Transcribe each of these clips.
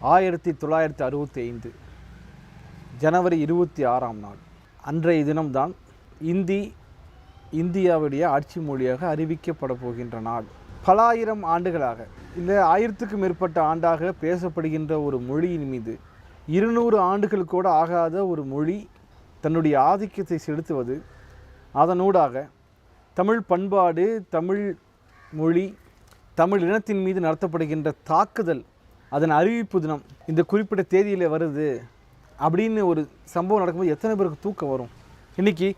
1965 ஜனவரி 26ஆம் நாள் அன்றைய தினம்தான் இந்தியாவுடைய ஆட்சி மொழியாக அறிவிக்கப்பட போகின்ற நாள். பல ஆயிரம் ஆண்டுகளாக இல்லை 1000க்கும் மேற்பட்ட ஆண்டாக பேசப்படுகின்ற ஒரு மொழியின் மீது 200 ஆண்டுகள் கூட ஆகாத ஒரு மொழி தன்னுடைய ஆதிக்கத்தை செலுத்துவது, அதனூடாக தமிழ் பண்பாடு, தமிழ் மொழி, தமிழ் இனத்தின் மீது நடத்தப்படுகின்ற தாக்குதல், அதன் அறிவிப்பு தினம் இந்த குறிப்பிட்ட தேதியில் வருது அப்படின்னு ஒரு சம்பவம் நடக்கும்போது எத்தனை பேருக்கு தூக்கம் வரும்? இன்றைக்கி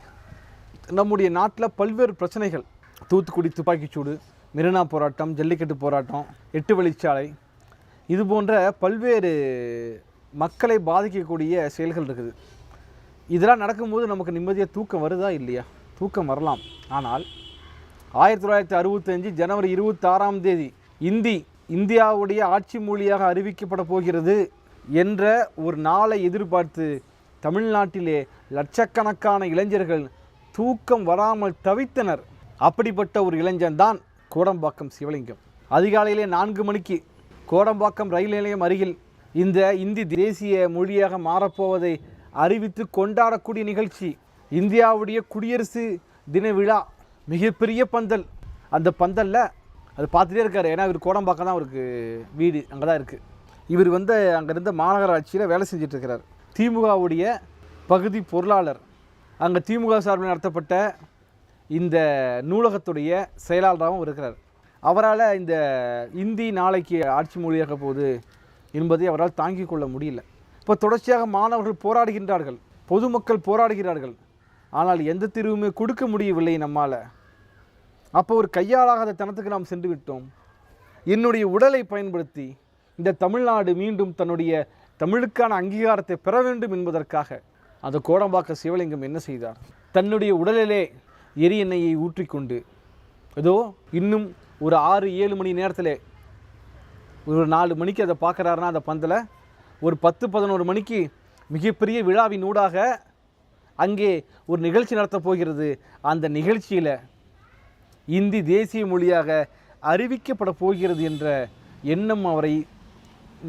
நம்முடைய நாட்டில் பல்வேறு பிரச்சனைகள், தூத்துக்குடி துப்பாக்கிச்சூடு, மெரினா போராட்டம், ஜல்லிக்கட்டு போராட்டம், 8 வழிச்சாலை, இது போன்ற பல்வேறு மக்களை பாதிக்கக்கூடிய செயல்கள் இருக்குது. இதெல்லாம் நடக்கும்போது நமக்கு நிம்மதியாக தூக்கம் வருதா இல்லையா? தூக்கம் வரலாம். ஆனால் 1965 ஜனவரி 26ஆம் தேதி இந்தியாவுடைய ஆட்சி மொழியாக அறிவிக்கப்பட போகிறது என்ற ஒரு நாளை எதிர்பார்த்து தமிழ்நாட்டிலே லட்சக்கணக்கான இளைஞர்கள் தூக்கம் வராமல் தவித்தனர். அப்படிப்பட்ட ஒரு இளைஞன்தான் கோடம்பாக்கம் சிவலிங்கம். அதிகாலையிலே 4 மணிக்கு கோடம்பாக்கம் ரயில் நிலையம் அருகில் இந்த இந்தி தேசிய மொழியாக மாறப்போவதை அறிவித்து கொண்டாடக்கூடிய நிகழ்ச்சி, இந்தியாவுடைய குடியரசு தின விழா, மிகப்பெரிய பந்தல். அந்த பந்தலில் அது பார்த்துட்டே இருக்கார். ஏன்னா இவர் கோடம்பாக்கம் தான் அவருக்கு வீடு, அங்கே தான் இருக்குது. இவர் அங்கே இருந்த மாநகராட்சியில் வேலை செஞ்சிட்ருக்கிறார். திமுகவுடைய பகுதி பொருளாளர். அங்கே திமுக சார்பில் நடத்தப்பட்ட இந்த நூலகத்துடைய செயலாளராகவும் இருக்கிறார். அவரால் இந்த இந்தி நாளைக்கு ஆட்சி மொழியாக போகுது என்பதை அவரால் தாங்கிக் கொள்ள முடியல. இப்போ தொடர்ச்சியாக மாணவர்கள் போராடுகின்றார்கள், பொதுமக்கள் போராடுகிறார்கள். ஆனால் எந்த தீர்வுமே கொடுக்க முடியவில்லை நம்மால். அப்போ ஒரு கையாளாகாத தனத்துக்கு நாம் சென்று விட்டோம். என்னுடைய உடலை பயன்படுத்தி இந்த தமிழ்நாடு மீண்டும் தன்னுடைய தமிழுக்கான அங்கீகாரத்தை பெற வேண்டும் என்பதற்காக அந்த கோடம்பாக்க சிவலிங்கம் என்ன செய்தார்? தன்னுடைய உடலிலே எரி எண்ணெயை ஊற்றிக்கொண்டு ஏதோ இன்னும் ஒரு 6-7 மணி நேரத்தில், ஒரு 4 மணிக்கு அதை பார்க்குறாருன்னா அந்த பந்தில் ஒரு 10-11 மணிக்கு மிகப்பெரிய விழாவின் ஊடாக அங்கே ஒரு நிகழ்ச்சி நடத்தப் போகிறது. அந்த நிகழ்ச்சியில் இந்தி தேசிய மொழியாக அறிவிக்கப்பட போகிறது என்ற எண்ணம் அவரை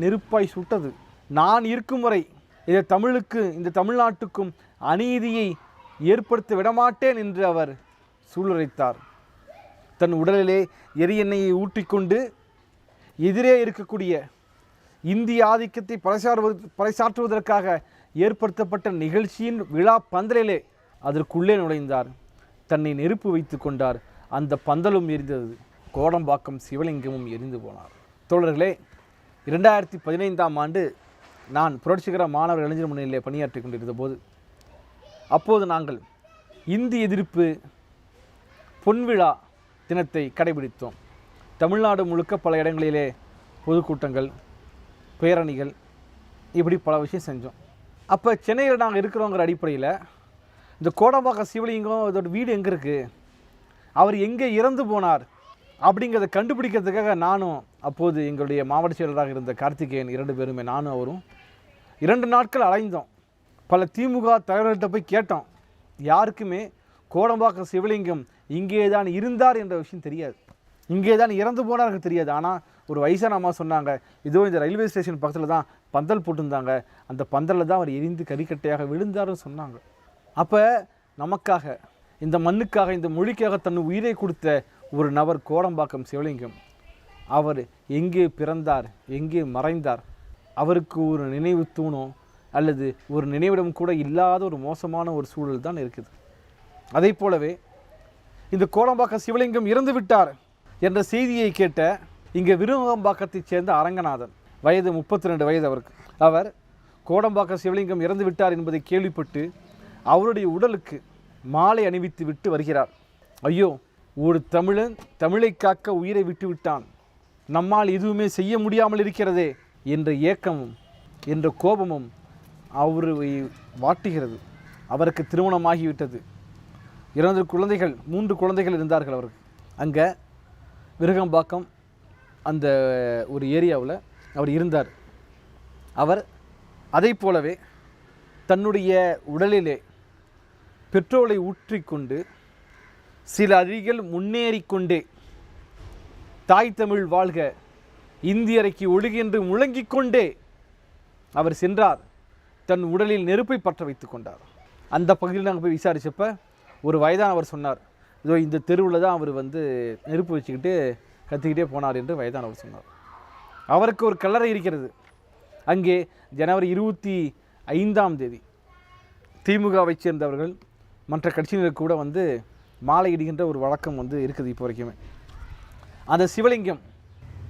நெருப்பாய் சுட்டது. நான் இருக்கும் வரை இந்த தமிழுக்கு, இந்த தமிழ்நாட்டுக்கும் அநீதியை ஏற்படுத்த விடமாட்டேன் என்று அவர் சூளுரைத்தார். தன் உடலிலே எரி எண்ணெயை ஊற்றிக்கொண்டு எதிரே இருக்கக்கூடிய இந்திய ஆதிக்கத்தை பறைசாற்றுவதற்காக ஏற்படுத்தப்பட்ட நிகழ்ச்சியின் விழா பந்தலிலே அதற்குள்ளே நுழைந்தார். தன்னை நெருப்பு வைத்து கொண்டார். அந்த பந்தலும் எரிந்தது, கோடம்பாக்கம் சிவலிங்கமும் எரிந்து போனார். தோழர்களே, 2015ஆம் ஆண்டு நான் புரட்சிகர மாணவர் இளைஞர் முன்னணியிலே பணியாற்றி கொண்டிருந்த போது, அப்போது நாங்கள் இந்தி எதிர்ப்பு பொன்விழா தினத்தை கடைபிடித்தோம். தமிழ்நாடு முழுக்க பல இடங்களிலே பொதுக்கூட்டங்கள், பேரணிகள், இப்படி பல விஷயம் செஞ்சோம். அப்போ சென்னையில் நாங்கள் இருக்கிறோங்கிற அடிப்படையில் இந்த கோடம்பாக்கம் சிவலிங்கம் இதோட வீடு எங்கே இருக்குது, அவர் எங்கே இறந்து போனார் அப்படிங்கிறத கண்டுபிடிக்கிறதுக்காக நானும், அப்போது எங்களுடைய மாவட்ட செயலராக இருந்த கார்த்திகேயன், 2 பேருமே, நானும் அவரும் 2 நாட்கள் அலைந்தோம். பல திமுக தலைவர்கள்ட்ட போய் கேட்டோம். யாருக்குமே கோடம்பாக்கம் சிவலிங்கம் இங்கே தான் இருந்தார் என்ற விஷயம் தெரியாது, இங்கே தான் இறந்து போனார்கள் தெரியாது. ஆனால் ஒரு வயசான அம்மா சொன்னாங்க, இதோ இந்த ரயில்வே ஸ்டேஷன் பக்கத்தில் தான் பந்தல் போட்டிருந்தாங்க, அந்த பந்தலில் தான் அவர் எரிந்து கறிக்கட்டையாக விழுந்தார்னு சொன்னாங்க. அப்போ நமக்காக, இந்த மண்ணுக்காக, இந்த மொழிக்காக தன் உயிரை கொடுத்த ஒரு நபர் கோடம்பாக்கம் சிவலிங்கம். அவர் எங்கே பிறந்தார், எங்கே மறைந்தார், அவருக்கு ஒரு நினைவு தூணோ அல்லது ஒரு நினைவிடம் கூட இல்லாத ஒரு மோசமான ஒரு சூழல் தான் இருக்குது. அதை போலவே இந்த கோடம்பாக்கம் சிவலிங்கம் இறந்து விட்டார் என்ற செய்தியை கேட்ட இங்கே விருகம்பாக்கத்தைச் சேர்ந்த அரங்கநாதன், வயது 32 வயது அவருக்கு. அவர் கோடம்பாக்கம் சிவலிங்கம் இறந்து விட்டார் என்பதை கேள்விப்பட்டு அவருடைய உடலுக்கு மாலை அணிவித்து விட்டு வருகிறார். ஐயோ, ஒரு தமிழன் தமிழை காக்க உயிரை விட்டு விட்டான், நம்மால் எதுவுமே செய்ய முடியாமல் இருக்கிறதே என்ற ஏக்கமும் என்ற கோபமும் அவரை வாட்டுகிறது. அவருக்கு திருமணமாகிவிட்டது. 2 குழந்தைகள், 3 குழந்தைகள் இருந்தார்கள் அவருக்கு. அங்கே விருகம்பாக்கம் அந்த ஒரு ஏரியாவில் அவர் இருந்தார். அவர் அதை போலவே தன்னுடைய உடலிலே பெட்ரோலை ஊற்றிக்கொண்டு சில அடிகள் முன்னேறிக்கொண்டே தாய் தமிழ் வாழ்க, இந்தியரைக்கு ஒழுகென்று முழங்கிக் கொண்டே அவர் சென்றார், தன் உடலில் நெருப்பை பற்ற வைத்து கொண்டார். அந்த பகுதியில் நாங்கள் போய் விசாரித்தப்ப ஒரு வயதானவர் சொன்னார், இதோ இந்த தெருவில் தான் அவர் நெருப்பு வச்சுக்கிட்டு கத்திக்கிட்டே போனார் என்று வயதானவர் சொன்னார். அவருக்கு ஒரு கல்லறை இருக்கிறது. அங்கே ஜனவரி 25 திமுகவை சேர்ந்தவர்கள் மற்ற கட்சியினருக்கு கூட மாலை இடுகின்ற ஒரு வழக்கம் இருக்குது இப்போ வரைக்குமே. அந்த சிவலிங்கம்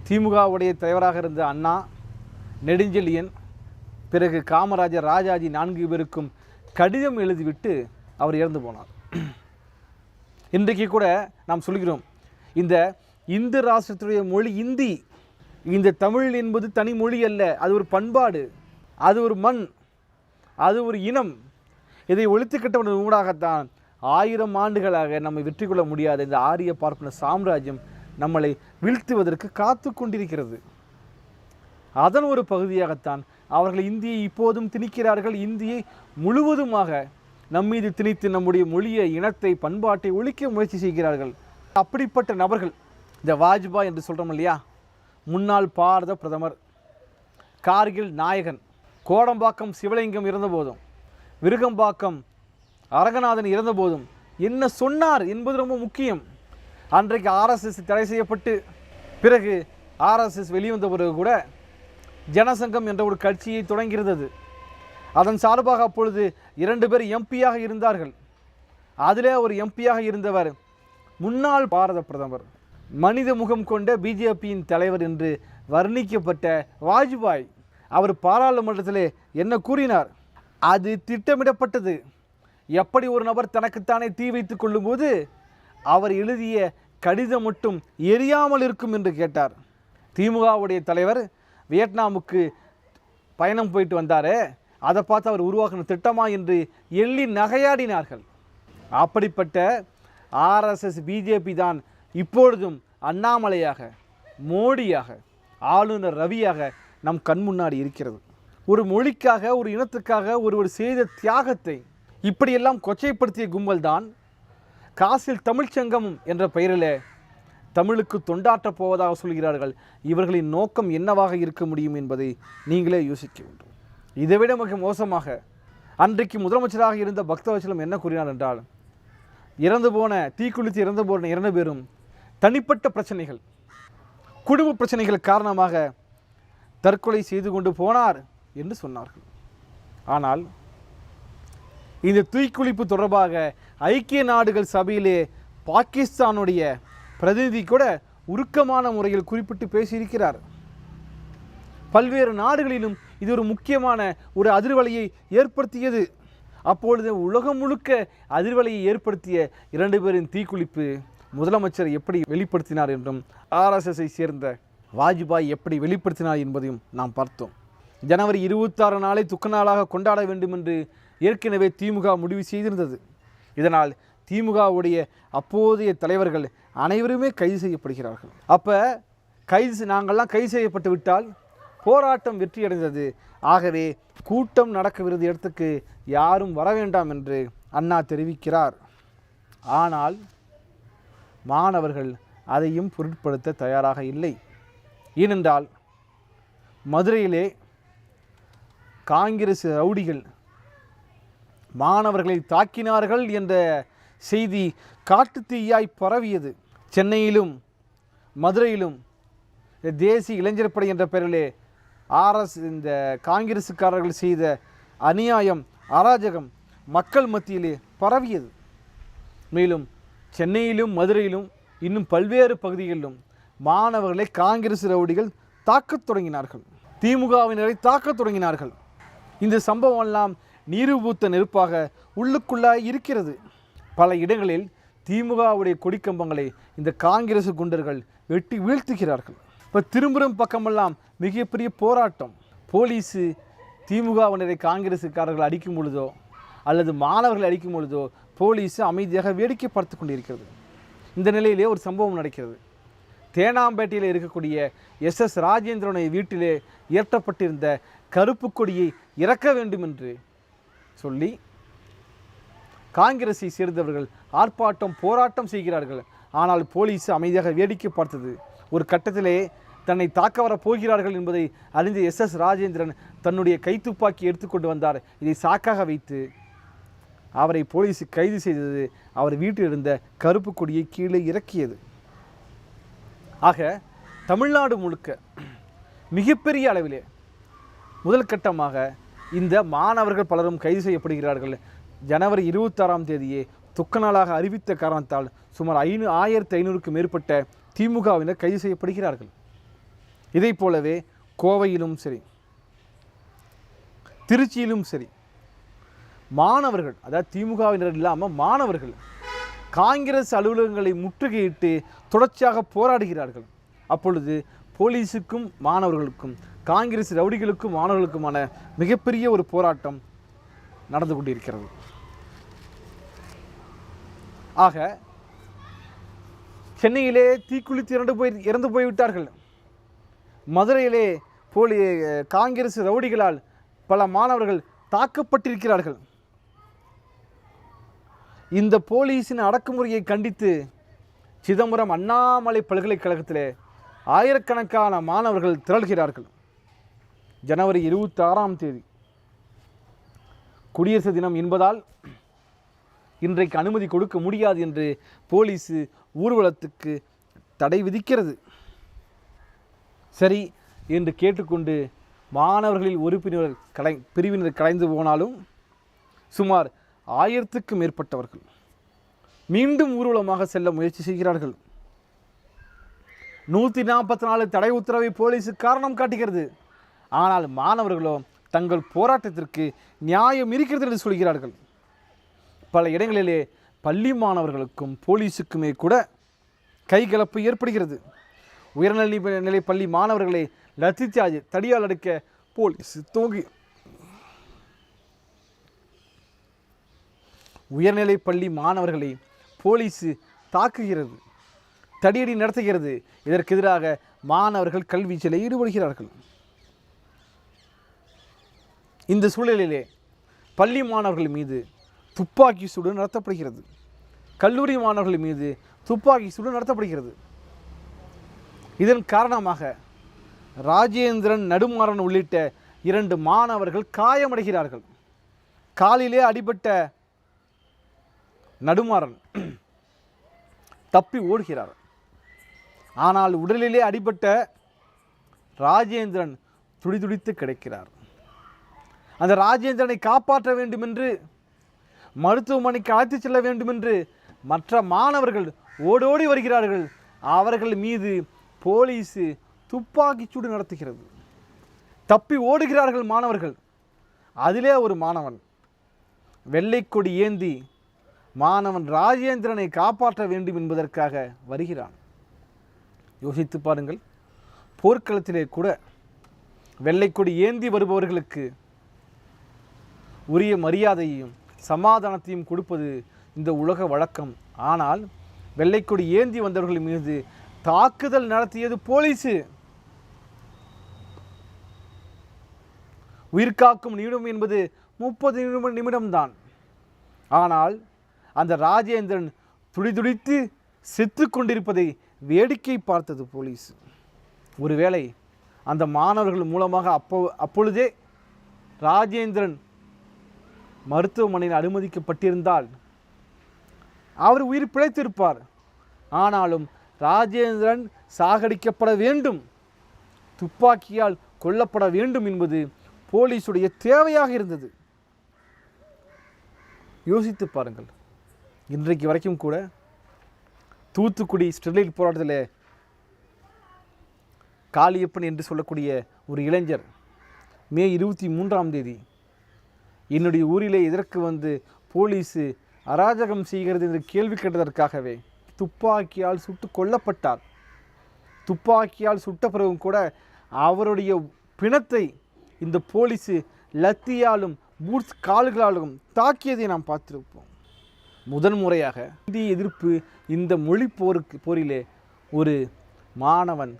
திமுகவுடைய தலைவராக இருந்த அண்ணா, நெடுஞ்செழியன், பிறகு காமராஜர், ராஜாஜி 4 பேருக்கும் கடிதம் எழுதிவிட்டு அவர் இறந்து போனார். இன்றைக்கு கூட நாம் சொல்கிறோம், இந்த இந்து ராஷ்டிரத்துடைய மொழி இந்தி. இந்த தமிழ் என்பது தனி மொழி அல்ல, அது ஒரு பண்பாடு, அது ஒரு மண், அது ஒரு இனம். இதை ஒழித்துக்கட்டவன் ஊடாகத்தான் 1000 ஆண்டுகளாக நம்மை வெற்றி கொள்ள முடியாத இந்த ஆரிய பார்ப்பன சாம்ராஜ்யம் நம்மளை வீழ்த்துவதற்கு காத்து கொண்டிருக்கிறது. அதன் ஒரு பகுதியாகத்தான் அவர்கள் இந்தியை இப்போதும் திணிக்கிறார்கள். இந்தியை முழுவதுமாக நம்மீது திணித்து நம்முடைய மொழியை, இனத்தை, பண்பாட்டை ஒழிக்க முயற்சி செய்கிறார்கள். அப்படிப்பட்ட நபர்கள் இந்த வாஜ்பாய் என்று சொல்கிறோம் இல்லையா, முன்னாள் பாரத பிரதமர், கார்கில் நாயகன், கோடம்பாக்கம் சிவலிங்கம் இருந்தபோதும், விருகம்பாக்கம் அரங்கநாதன் இருந்தபோதும் என்ன சொன்னார் என்பது ரொம்ப முக்கியம். அன்றைக்கு ஆர்எஸ்எஸ் தடை செய்யப்பட்டு பிறகு ஆர்எஸ்எஸ் வெளிவந்த பிறகு கூட ஜனசங்கம் என்ற ஒரு கட்சியை தொடங்கியிருந்தது. அதன் சார்பாக அப்பொழுது 2 பேர் எம்பியாக இருந்தார்கள். அதிலே ஒரு எம்பியாக இருந்தவர் முன்னாள் பாரத பிரதமர், மனித முகம் கொண்ட பிஜேபியின் தலைவர் என்று வர்ணிக்கப்பட்ட வாஜ்பாய். அவர் பாராளுமன்றத்திலே என்ன கூறினார்? அது திட்டமிடப்பட்டது. எப்படி ஒரு நபர் தனக்குத்தானே தீ வைத்துக் கொள்ளும்போது அவர் எழுதிய கடிதம் மட்டும் எரியாமல் இருக்கும் என்று கேட்டார். திமுகவுடைய தலைவர் வியட்நாமுக்கு பயணம் போயிட்டு வந்தாரே, அதை பார்த்து அவர் உருவாக்கின திட்டமா என்று எள்ளி நகையாடினார்கள். அப்படிப்பட்ட ஆர்எஸ்எஸ் பிஜேபி தான் இப்பொழுதும் அண்ணாமலையாக, மோடியாக, ஆளுநர் ரவியாக நம் கண் முன்னாடி இருக்கிறது. ஒரு மொழிக்காக, ஒரு இனத்துக்காக ஒருவர் செய்த தியாகத்தை இப்படியெல்லாம் கொச்சைப்படுத்திய கும்பல் தான் காசில் தமிழ்ச்சங்கம் என்ற பெயரில் தமிழுக்கு தொண்டாற்றப் போவதாக சொல்கிறார்கள். இவர்களின் நோக்கம் என்னவாக இருக்க முடியும் என்பதை நீங்களே யோசிக்க வேண்டும். இதைவிட மிக மோசமாக அன்றைக்கு முதலமைச்சராக இருந்த பக்தவச்சலம் என்ன கூறினார் என்றால், தீக்குளித்து இறந்து போன 2 பேரும் தனிப்பட்ட பிரச்சனைகள், குடும்ப பிரச்சனைகள் காரணமாக தற்கொலை செய்து கொண்டு போனார் என்று சொன்னார்கள். ஆனால் இந்த தீக்குளிப்பு தொடர்பாக ஐக்கிய நாடுகள் சபையிலே பாகிஸ்தானுடைய பிரதிநிதி கூட உருக்கமான முறையில் குறிப்பிட்டு பேசியிருக்கிறார். பல்வேறு நாடுகளிலும் இது ஒரு முக்கியமான ஒரு அதிர்வலையை ஏற்படுத்தியது. அப்பொழுது உலகம் முழுக்க அதிர்வலையை ஏற்படுத்திய 2 பேரின் தீக்குளிப்பு முதலமைச்சர் எப்படி வெளிப்படுத்தினார் என்றும் ஆர்எஸ்எஸ்ஐ சேர்ந்த வாஜ்பாய் எப்படி வெளிப்படுத்தினார் என்பதையும் நாம் பார்த்தோம். ஜனவரி 26 நாளை துக்க நாளாக கொண்டாட வேண்டும் என்று ஏற்கனவே திமுக முடிவு செய்திருந்தது. இதனால் திமுகவுடைய அப்போதைய தலைவர்கள் அனைவருமே கைது செய்யப்படுகிறார்கள். அப்போ நாங்கள்லாம் கைது செய்யப்பட்டு விட்டால் போராட்டம் வெற்றியடைந்தது. ஆகவே கூட்டம் நடக்கவிருந்த இடத்துக்கு யாரும் வர வேண்டாம் என்று அண்ணா தெரிவிக்கிறார். ஆனால் மாணவர்கள் அதையும் பொருட்படுத்த தயாராக இல்லை. ஏனென்றால் மதுரையிலே காங்கிரஸ் ரவுடிகள் மாணவர்களை தாக்கினார்கள் என்ற செய்தி காட்டுத்தீயாய் பரவியது. மதுரையிலும் தேசிய இளைஞர் படை என்ற பெயரிலே இந்த காங்கிரசுக்காரர்கள் செய்த அநியாயம், அராஜகம் மக்கள் மத்தியிலே பரவியது. மேலும் சென்னையிலும் மதுரையிலும் இன்னும் பல்வேறு பகுதிகளிலும் மாணவர்களை காங்கிரஸ் ரவுடிகள் தாக்கத் தொடங்கினார்கள், திமுகவினரை தாக்கத் தொடங்கினார்கள். இந்த சம்பவம் எல்லாம் நீருபூத்த நெருப்பாக உள்ளுக்குள்ளாய் இருக்கிறது. பல இடங்களில் திமுகவுடைய கொடிக்கம்பங்களை இந்த காங்கிரஸ் குண்டர்கள் வெட்டி வீழ்த்துகிறார்கள். இப்போ திரும்பும் பக்கமெல்லாம் மிகப்பெரிய போராட்டம். போலீஸு திமுகவினரை காங்கிரஸுக்காரர்கள் அடிக்கும் பொழுதோ அல்லது மாணவர்கள் அடிக்கும் பொழுதோ போலீஸு அமைதியாக வேடிக்கை பார்த்து கொண்டிருக்கிறது. இந்த நிலையிலே ஒரு சம்பவம் நடக்கிறது. தேனாம்பேட்டையில் இருக்கக்கூடிய எஸ் ராஜேந்திரனுடைய வீட்டிலே ஏற்றப்பட்டிருந்த கருப்பு கொடியை இறக்க வேண்டும் என்று சொல்லி காங்கிரஸை சேர்ந்தவர்கள் ஆர்ப்பாட்டம், போராட்டம் செய்கிறார்கள். ஆனால் போலீஸ் அமைதியாக வேடிக்கை பார்த்தது. ஒரு கட்டத்திலே தன்னை தாக்க வரப் போகிறார்கள் என்பதை அறிந்த SS ராஜேந்திரன் தன்னுடைய கைத்துப்பாக்கி எடுத்துக்கொண்டு வந்தார். இதை சாக்காக வைத்து அவரை போலீஸ் கைது செய்தது. அவர் வீட்டில் இருந்த கருப்பு கொடியை கீழே இறக்கியது. ஆக தமிழ்நாடு முழுக்க மிகப்பெரிய அளவிலே முதல் கட்டமாக இந்த மாணவர்கள் பலரும் கைது செய்யப்படுகிறார்கள். ஜனவரி 26ஆம் தேதியே துக்க நாளாக அறிவித்த காரணத்தால் சுமார் 1500க்கும் மேற்பட்ட திமுகவினர் கைது செய்யப்படுகிறார்கள். இதை போலவே கோவையிலும் சரி, திருச்சியிலும் சரி, மாணவர்கள், அதாவது திமுகவினர் இல்லாமல் மாணவர்கள் காங்கிரஸ் அலுவலகங்களை முற்றுகையிட்டு தொடர்ச்சியாக போராடுகிறார்கள். அப்பொழுது போலீஸுக்கும் மாணவர்களுக்கும், காங்கிரஸ் ரவுடிகளுக்கும் மாணவர்களுக்குமான மிகப்பெரிய ஒரு போராட்டம் நடந்து கொண்டிருக்கிறது. ஆக சென்னையிலே தீக்குளித்து இறந்து போய்விட்டார்கள். மதுரையிலே காங்கிரஸ் ரவுடிகளால் பல மாணவர்கள் தாக்கப்பட்டிருக்கிறார்கள். இந்த போலீஸின் அடக்குமுறையை கண்டித்து சிதம்பரம் அண்ணாமலை பல்கலைக்கழகத்திலே ஆயிரக்கணக்கான மாணவர்கள் திரள்கிறார்கள். ஜனவரி 26ஆம் தேதி குடியரசு தினம் என்பதால் இன்றைக்கு அனுமதி கொடுக்க முடியாது என்று போலீஸ் ஊர்வலத்துக்கு தடை விதிக்கிறது. சரி என்று கேட்டுக்கொண்டு மாணவர்களில் ஒரு பிரிவினர் கலைந்து போனாலும் சுமார் 1000க்கும் மேற்பட்டவர்கள் மீண்டும் ஊர்வலமாக செல்ல முயற்சி செய்கிறார்கள். 144 தடை உத்தரவை போலீஸ் காரணம் காட்டுகிறது. ஆனால் மாணவர்களோ தங்கள் போராட்டத்திற்கு நியாயம் இருக்கிறது என்று சொல்கிறார்கள். பல இடங்களிலே பள்ளி மாணவர்களுக்கும் போலீஸுக்குமே கூட கைகலப்பு ஏற்படுகிறது. உயர்நிலை பள்ளி மாணவர்களை லத்திச்சார்ஜ் தடியால் அடிக்க போலீஸ் உயர்நிலை பள்ளி மாணவர்களை போலீஸ் தாக்குகிறது, தடியடி நடத்துகிறது. இதற்கு எதிராக மாணவர்கள் கல்வீச்சில் ஈடுபடுகிறார்கள். இந்த சூழலிலே பள்ளி மாணவர்கள் மீது துப்பாக்கி சூடு நடத்தப்படுகிறது. கல்லூரி மாணவர்கள் மீது துப்பாக்கி சூடு நடத்தப்படுகிறது. இதன் காரணமாக ராஜேந்திரன், நடுமாறன் உள்ளிட்ட 2 மாணவர்கள் காயமடைகிறார்கள். காலிலே அடிபட்ட நடுமாறன் தப்பி ஓடுகிறார். ஆனால் உடலிலே அடிபட்ட ராஜேந்திரன் துடிதுடித்து கிடைக்கிறார். அந்த ராஜேந்திரனை காப்பாற்ற வேண்டும் என்று, மருத்துவமனைக்கு அழைத்து செல்ல வேண்டும் என்று மற்ற மாணவர்கள் ஓடோடி வருகிறார்கள். அவர்கள் மீது போலீஸ் துப்பாக்கிச்சூடு நடத்துகிறது. தப்பி ஓடுகிறார்கள் மாணவர்கள். அதிலே ஒரு மாணவன் வெள்ளைக்கொடி ஏந்தி மாணவன் ராஜேந்திரனை காப்பாற்ற வேண்டும் என்பதற்காக வருகிறான். யோசித்து பாருங்கள், போர்க்களத்திலே கூட வெள்ளைக்கொடி ஏந்தி வருபவர்களுக்கு உரிய மரியாதையையும் சமாதானத்தையும் கொடுப்பது இந்த உலக வழக்கம். ஆனால் வெள்ளைக்கொடி ஏந்தி வந்தவர்கள் மீது தாக்குதல் நடத்தியது போலீஸு. உயிர்காக்கும் நிமிடம் என்பது 30 நிமிடம்தான். ஆனால் அந்த ராஜேந்திரன் துடிதுடித்து செத்து கொண்டிருப்பதை வேடிக்கை பார்த்தது போலீஸ். ஒருவேளை அந்த மாணவர்கள் மூலமாக அப்பொழுதே ராஜேந்திரன் மருத்துவமனையில் அனுமதிக்கப்பட்டிருந்தால் அவர் உயிர் பிழைத்திருப்பார். ஆனாலும் ராஜேந்திரன் சாகடிக்கப்பட வேண்டும், துப்பாக்கியால் கொல்லப்பட வேண்டும் என்பது போலீஸுடைய தேவையாக இருந்தது. யோசித்து பாருங்கள், இன்றைக்கு வரைக்கும் கூட தூத்துக்குடி ஸ்டெர்லைட் போராட்டத்தில் காளியப்பன் என்று சொல்லக்கூடிய ஒரு இளைஞர் மே 23ஆம் தேதி என்னுடைய ஊரிலே எதற்கு வந்து போலீஸு அராஜகம் செய்கிறது என்று கேள்வி கேட்டதற்காகவே துப்பாக்கியால் சுட்டு கொல்லப்பட்டார். துப்பாக்கியால் சுட்ட பிறகும் கூட அவருடைய பிணத்தை இந்த போலீஸு லத்தியாலும் பூட்ஸ் கால்களாலும் தாக்கியதை நாம் பார்த்திருப்போம். முதன்முறையாக இந்திய எதிர்ப்பு இந்த மொழி போரிலே ஒரு மாணவன்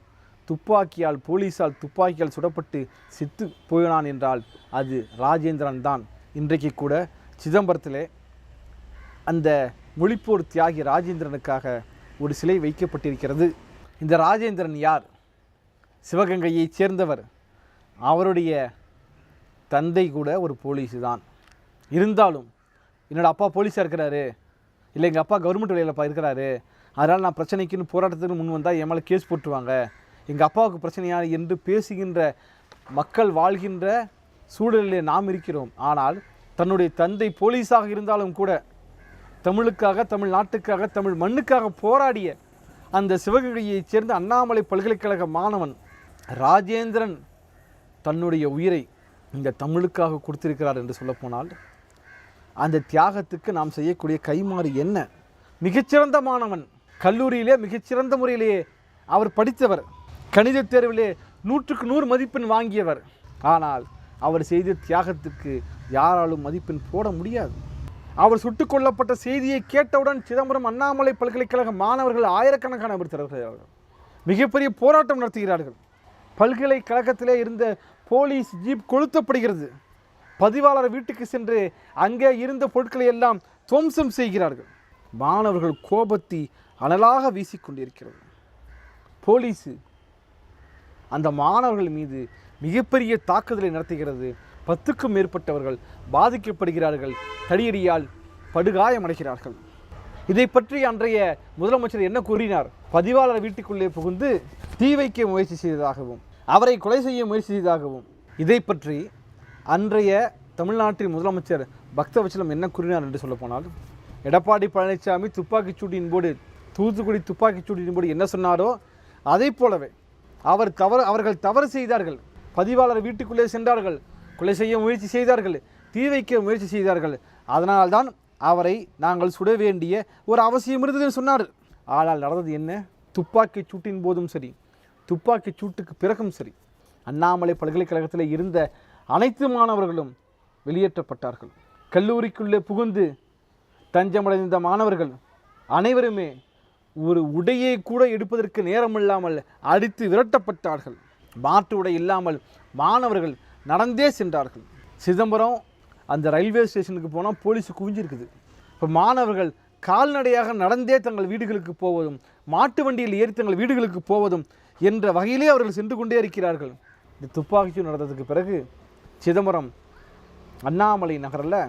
போலீஸால் துப்பாக்கியால் சுடப்பட்டு செத்து போயினான் என்றால் அது ராஜேந்திரன் தான். இன்றைக்கு கூட சிதம்பரத்திலே அந்த மொழிப்போர் தியாகி ராஜேந்திரனுக்காக ஒரு சிலை வைக்கப்பட்டிருக்கிறது. இந்த ராஜேந்திரன் யார்? சிவகங்கையைச் சேர்ந்தவர். அவருடைய தந்தை கூட ஒரு போலீஸு தான். இருந்தாலும் என்னோடய அப்பா போலீஸாக இருக்கிறாரு, இல்லை எங்கள் அப்பா கவர்மெண்ட் வேலையில் இருக்கிறாரு, அதனால் நான் பிரச்சனைக்குன்னு போராட்டத்துக்கு முன் வந்தால் என் மேலே கேஸ் போட்டுருவாங்க, எங்கள் அப்பாவுக்கு பிரச்சனையா என்று பேசுகின்ற மக்கள் வாழ்கின்ற சூழலிலே நாம் இருக்கிறோம். ஆனால் தன்னுடைய தந்தை போலீஸாக இருந்தாலும் கூட தமிழுக்காக, தமிழ் நாட்டுக்காக, தமிழ் மண்ணுக்காக போராடிய அந்த சிவகங்கையைச் சேர்ந்த அண்ணாமலை பல்கலைக்கழக மாணவன் ராஜேந்திரன் தன்னுடைய உயிரை இந்த தமிழுக்காக கொடுத்திருக்கிறார் என்று சொல்லப்போனால் அந்த தியாகத்துக்கு நாம் செய்யக்கூடிய கைமாறு என்ன? மிகச்சிறந்த மாணவன், கல்லூரியிலே மிகச்சிறந்த முறையிலேயே அவர் படித்தவர், கணித தேர்விலே 100க்கு 100 மதிப்பெண் வாங்கியவர். ஆனால் அவர் செய்த தியாகத்துக்கு யாராலும் மதிப்பெண் போட முடியாது. அவர் சுட்டுக் கொல்லப்பட்ட செய்தியை கேட்டவுடன் சிதம்பரம் அண்ணாமலை பல்கலைக்கழக மாணவர்கள் ஆயிரக்கணக்கான பேர் திரள்கிறார்கள், மிகப்பெரிய போராட்டம் நடத்துகிறார்கள். பல்கலைக்கழகத்திலே இருந்த போலீஸ் ஜீப் கொளுத்தப்படுகிறது. பதிவாளர் வீட்டுக்கு சென்று அங்கே இருந்த பொருட்களை எல்லாம் துவம்சம் செய்கிறார்கள். மாணவர்கள் கோபத்தை அனலாக வீசிக்கொண்டிருக்கிறது. போலீஸு அந்த மாணவர்கள் மீது மிகப்பெரிய தாக்குதலை நடத்துகிறது. 10க்கும் மேற்பட்டவர்கள் பாதிக்கப்படுகிறார்கள், தடியடியால் படுகாயமடைகிறார்கள். இதை பற்றி அன்றைய முதலமைச்சர் என்ன கூறினார்? பதிவாளர் வீட்டுக்குள்ளே புகுந்து தீ வைக்க முயற்சி செய்ததாகவும் அவரை கொலை செய்ய முயற்சி செய்ததாகவும். இதை பற்றி அன்றைய தமிழ்நாட்டின் முதலமைச்சர் பக்தவச்சலம் என்ன கூறினார் என்று சொல்லப்போனால், எடப்பாடி பழனிசாமி துப்பாக்கிச்சூட்டின் போது, தூத்துக்குடி துப்பாக்கிச்சூட்டின் போது என்ன சொன்னாரோ அதை போலவே அவர்கள் தவறு செய்தார்கள். பதிவாளர் வீட்டுக்குள்ளே சென்றார்கள், கொலை செய்ய முயற்சி செய்தார்கள், தீ வைக்க முயற்சி செய்தார்கள். அதனால்தான் அவரை நாங்கள் சுட வேண்டிய ஒரு அவசியம் இருந்ததுன்னு சொன்னார். ஆனால் நடந்தது என்ன? துப்பாக்கி சூட்டின் போதும் சரி, துப்பாக்கி சூட்டுக்கு பிறகும் சரி, அண்ணாமலை பல்கலைக்கழகத்தில் இருந்த அனைத்து மாணவர்களும் வெளியேற்றப்பட்டார்கள். கல்லூரிக்குள்ளே புகுந்து தஞ்சமடைந்த மாணவர்கள் அனைவருமே ஒரு உடையை கூட எடுப்பதற்கு நேரமில்லாமல் அடித்து விரட்டப்பட்டார்கள். மாற்று உடை இல்லாமல் மாணவர்கள் நடந்தே சென்றார்கள். சிதம்பரம் அந்த ரயில்வே ஸ்டேஷனுக்கு போனால் போலீஸ் குவிஞ்சிருக்குது. இப்போ மாணவர்கள் கால்நடையாக நடந்தே தங்கள் வீடுகளுக்கு போவதும், மாட்டு வண்டியில் ஏறி தங்கள் வீடுகளுக்கு போவதும் என்ற வகையிலே அவர்கள் சென்று கொண்டே இருக்கிறார்கள். இந்த துப்பாக்கிச்சூடு நடந்ததுக்கு பிறகு சிதம்பரம் அண்ணாமலை நகரில்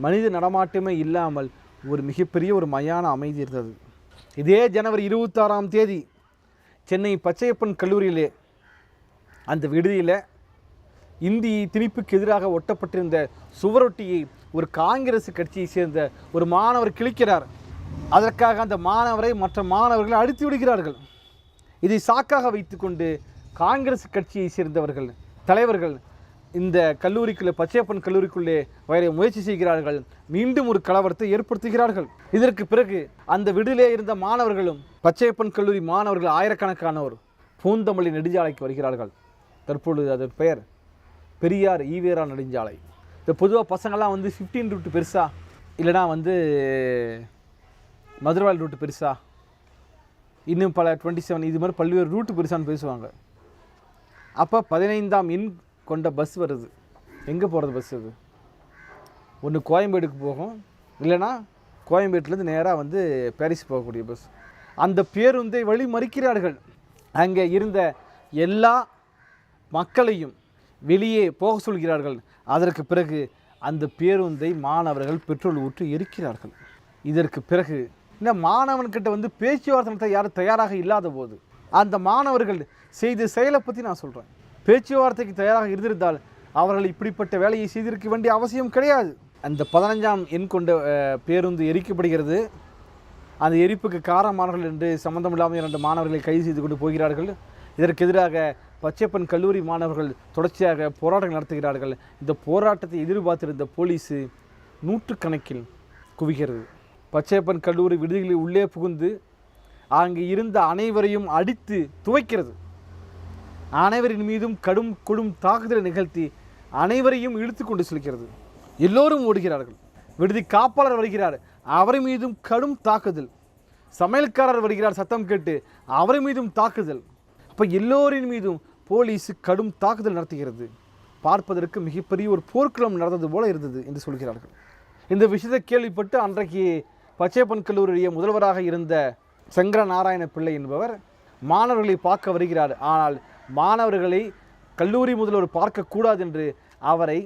மனித நடமாட்டமே இல்லாமல் ஒரு மிகப்பெரிய ஒரு மயான அமைதி இருந்தது. இதே ஜனவரி 26ஆம் தேதி சென்னை பச்சையப்பன் கல்லூரியிலே அந்த விடுதியில் இந்தி திணிப்புக்கு எதிராக ஒட்டப்பட்டிருந்த சுவரொட்டியை ஒரு காங்கிரஸ் கட்சியை சேர்ந்த ஒரு மாணவர் கிழிக்கிறார். அதற்காக அந்த மாணவரை மற்ற மாணவர்கள் அடித்து விடுகிறார்கள். இதை சாக்காக வைத்துக்கொண்டு காங்கிரஸ் கட்சியை சேர்ந்தவர்கள் தலைவர்கள் இந்த கல்லூரிக்குள்ளே, பச்சையப்பன் கல்லூரிக்குள்ளே வர முயற்சி செய்கிறார்கள். மீண்டும் ஒரு கலவரத்தை ஏற்படுத்துகிறார்கள். இதற்கு பிறகு அந்த விடுதியிலே இருந்த மாணவர்களும், பச்சையப்பன் கல்லூரி மாணவர்கள் ஆயிரக்கணக்கானோர் பூந்தமல்லி நெடுஞ்சாலைக்கு வருகிறார்கள். தற்பொழுது அதன் பெயர் பெரியார் ஈவேரா நெடுஞ்சாலை. இந்த பொதுவாக பசங்கள்லாம் 15 ரூட்டு பெருசா, இல்லைனா மதுரவாயில் ரூட்டு பெருசா, இன்னும் பல 27 இது மாதிரி பல்வேறு ரூட்டு பெருசான்னு பேசுவாங்க. அப்போ 15ஆம் எண் கொண்ட பஸ் வருது. எங்கே போகிறது பஸ் அது? ஒன்று கோயம்பேடுக்கு போகும், இல்லைனா கோயம்பேட்டிலேருந்து நேராக பாரிஸ் போகக்கூடிய பஸ். அந்த பேருந்தை வழி மறிக்கிறார்கள். அங்கே இருந்த எல்லா மக்களையும் வெளியே போக சொல்கிறார்கள். அதற்கு பிறகு அந்த பேருந்தை மாணவர்கள் பெட்ரோல் ஊற்றி எரிக்கிறார்கள். இதற்கு பிறகு இந்த மாணவன்கிட்ட பேச்சுவார்த்தை நடத்த யாரும் தயாராக இல்லாத போது அந்த மாணவர்கள் செய்த செயலை பற்றி நான் சொல்கிறேன். பேச்சுவார்த்தைக்கு தயாராக இருந்திருந்தால் அவர்கள் இப்படிப்பட்ட வேலையை செய்திருக்க வேண்டிய அவசியம் கிடையாது. அந்த 15ஆம் எண் கொண்ட பேருந்து எரிக்கப்படுகிறது. அந்த எரிப்புக்கு காரணமானவர்கள் என்று சம்பந்தமில்லாமல் 2 மாணவர்களை கைது செய்து கொண்டு போகிறார்கள். இதற்கு எதிராக பச்சையப்பன் கல்லூரி மாணவர்கள் தொடர்ச்சியாக போராட்டங்கள் நடத்துகிறார்கள். இந்த போராட்டத்தை எதிர்பார்த்திருந்த போலீஸு 100கணக்கில் குவிகிறது. பச்சையப்பன் கல்லூரி விடுதிகளில் உள்ளே புகுந்து அங்கு இருந்த அனைவரையும் அடித்து துவைக்கிறது. அனைவரின் மீதும் கொடும் தாக்குதலை நிகழ்த்தி அனைவரையும் இழுத்து கொண்டு செல்கிறது. எல்லோரும் ஓடுகிறார்கள். விடுதி காப்பாளர் வருகிறார், அவர் மீதும் கடும் தாக்குதல். சமையல்காரர் வருகிறார் சத்தம் கேட்டு, அவர் மீதும் தாக்குதல். அப்போ எல்லோரின் மீதும் போலீஸு கடும் தாக்குதல் நடத்துகிறது. பார்ப்பதற்கு மிகப்பெரிய ஒரு போர்க்களம் நடந்தது போல இருந்தது என்று சொல்கிறார்கள். இந்த விஷயத்தை கேள்விப்பட்டு அன்றைக்கு பச்சையப்பன் கல்லூரிய முதல்வராக இருந்த சங்கர நாராயண பிள்ளை என்பவர் மாணவர்களை பார்க்க வருகிறார். ஆனால் மாணவர்களை கல்லூரி முதல்வர் பார்க்கக்கூடாது என்று அவரை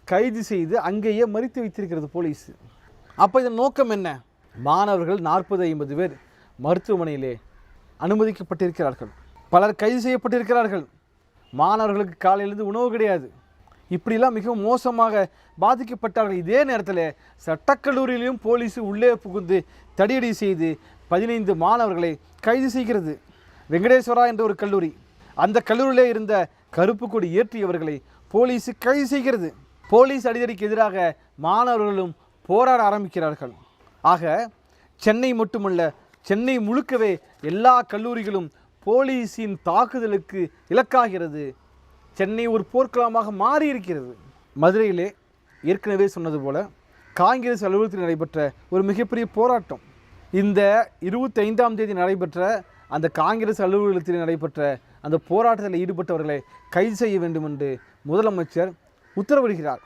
கைது செய்து அங்கேயே மறித்து வைத்திருக்கிறது போலீஸ். அப்போ இதன் நோக்கம் என்ன? மாணவர்கள் 40-50 பேர் மருத்துவமனையிலே அனுமதிக்கப்பட்டிருக்கிறார்கள். பலர் கைது செய்யப்பட்டிருக்கிறார்கள். மாணவர்களுக்கு காலையிலிருந்து உணவு கிடையாது. இப்படிலாம் மிகவும் மோசமாக பாதிக்கப்பட்டார்கள். இதே நேரத்தில் சட்டக்கல்லூரியிலும் போலீஸ் உள்ளே புகுந்து தடியடி செய்து 15 மாணவர்களை கைது செய்கிறது. வெங்கடேஸ்வரா என்ற ஒரு கல்லூரி, அந்த கல்லூரியிலே இருந்த கருப்பு கொடி ஏற்றியவர்களை போலீஸ் கைது செய்கிறது. போலீஸ் அடிதடிக்கு எதிராக மாணவர்களும் போராட ஆரம்பிக்கிறார்கள். ஆக சென்னை மட்டுமல்ல, சென்னை முழுக்கவே எல்லா கல்லூரிகளும் போலீஸின் தாக்குதலுக்கு இலக்காகிறது. சென்னை ஒரு போர்க்களமாக மாறி இருக்கிறது. மதுரையிலே ஏற்கனவே சொன்னது போல காங்கிரஸ் அலுவலகத்தில் நடைபெற்ற ஒரு மிகப்பெரிய போராட்டம். இந்த 25ஆம் தேதி நடைபெற்ற அந்த காங்கிரஸ் அலுவலகத்தில் நடைபெற்ற அந்த போராட்டத்தில் ஈடுபட்டவர்களை கைது செய்ய வேண்டும் என்று முதலமைச்சர் உத்தரவிடுகிறார்.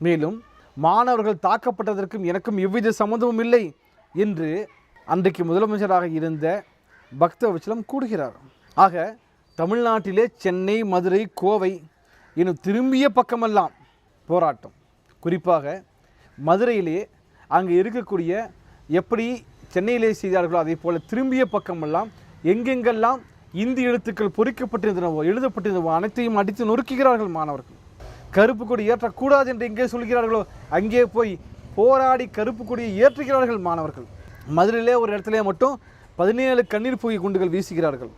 மேலும் மாணவர்கள் தாக்கப்பட்டதற்கும் எனக்கும் எவ்வித சம்மந்தமும் இல்லை என்று அன்றைக்கு முதலமைச்சராக இருந்த பக்தவச்சலம் கூறுகிறார். ஆக தமிழ்நாட்டிலே சென்னை, மதுரை, கோவை இன்னும் திரும்பிய பக்கமெல்லாம் போராட்டம். குறிப்பாக மதுரையிலே அங்கே இருக்கக்கூடிய எப்படி சென்னையிலே செய்தார்களோ அதே போல் திரும்பிய பக்கமெல்லாம் எங்கெங்கெல்லாம் இந்தி எழுத்துக்கள் பொறிக்கப்பட்டிருந்தனவோ எழுதப்பட்டிருந்தவோ அனைத்தையும் அடித்து நொறுக்குகிறார்கள் மாணவர்கள். கருப்பு கொடி ஏற்றக்கூடாது என்று எங்கே சொல்கிறார்களோ அங்கே போய் போராடி கருப்பு கொடியை ஏற்றுகிறார்கள் மாணவர்கள். மதுரையிலே ஒரு இடத்துல மட்டும் 17 கண்ணீர் புகை குண்டுகள் வீசுகிறார்கள்.